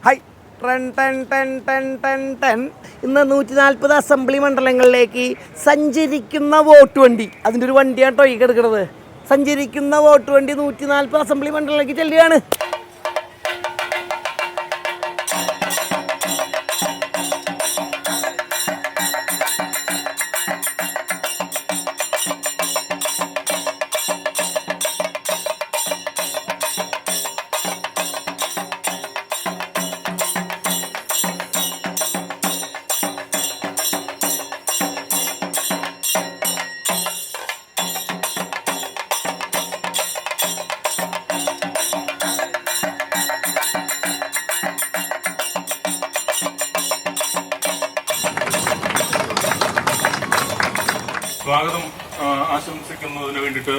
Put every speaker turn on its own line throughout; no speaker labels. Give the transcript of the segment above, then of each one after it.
High ഇന്ന് 140 assembly മണ്ഡലങ്ങളിലേക്ക് സഞ്ചരിക്കുന്ന vote വണ്ടി, അതിൻ്റെ ഒരു വണ്ടിയാണ് കേട്ടോ ഈ കിടക്കുന്നത്. സഞ്ചരിക്കുന്ന വോട്ട് വണ്ടി 140 അസംബ്ലി മണ്ഡലങ്ങളിലേക്ക് ചെല്ലുകയാണ്.
സ്വാഗതം ആശംസിക്കുന്നതിന് വേണ്ടിയിട്ട്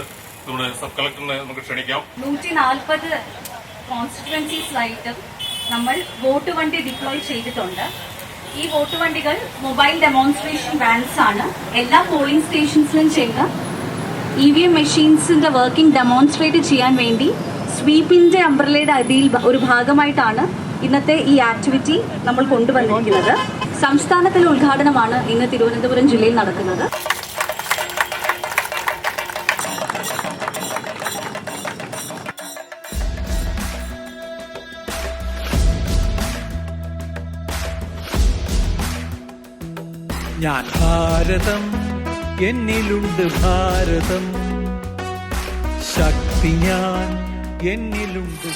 നമ്മുടെ സബ് കളക്ടറിനെ നമുക്ക് ക്ഷണിക്കാം.
140 കോൺസ്റ്റിറ്റ്യുവൻസീസിലായിട്ട് നമ്മൾ വോട്ട് വണ്ടി ഡിപ്ലോയ് ചെയ്തിട്ടുണ്ട്. ഈ വോട്ട് വണ്ടികൾ മൊബൈൽ ഡെമോൺസ്ട്രേഷൻ വാൻസ് ആണ്. എല്ലാ പോളിംഗ് സ്റ്റേഷൻസിലും ചെന്ന് EVM മെഷീൻസിന്റെ വർക്കിംഗ് ഡെമോൺസ്ട്രേറ്റ് ചെയ്യാൻ വേണ്ടി സ്വീപ്പിന്റെ അംബ്രലയുടെ അടിയിൽ ഒരു ഭാഗമായിട്ടാണ് ഇന്നത്തെ ഈ ആക്ടിവിറ്റി നമ്മൾ കൊണ്ടുവന്നിരിക്കുന്നത്. സംസ്ഥാനത്തിലെ ഉദ്ഘാടനമാണ് ഇന്ന് തിരുവനന്തപുരം ജില്ലയിൽ നടക്കുന്നത്.
ഞാൻ ഭാരതം, എന്നിലുണ്ട് ഭാരതം, ശക്തി ഞാൻ എന്നിലുണ്ട്.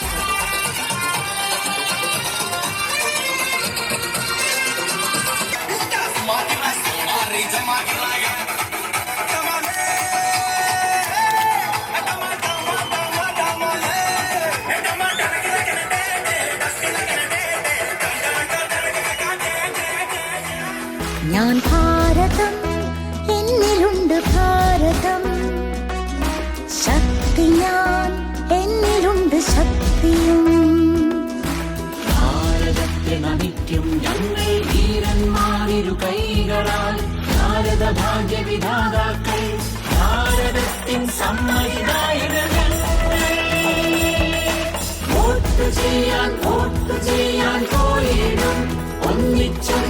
ഞാൻ ഭാരതം, എന്നിലുണ്ട് ഭാരതം, ശക്തി ഞാൻ എന്നിലുണ്ട് ശക്തിയും.
ഭാരതത്തെ നമിക്കും ഞങ്ങൾ വീരന്മാരിരു കൈകളാൽ, ഭാരത ഭാഗ്യവിധാതാക്കൾ, ഭാരതത്തിൻ സമ്മതിദായകർ. വോട്ട് ചെയ്യാൻ പോയിടും ഒന്നിച്ചും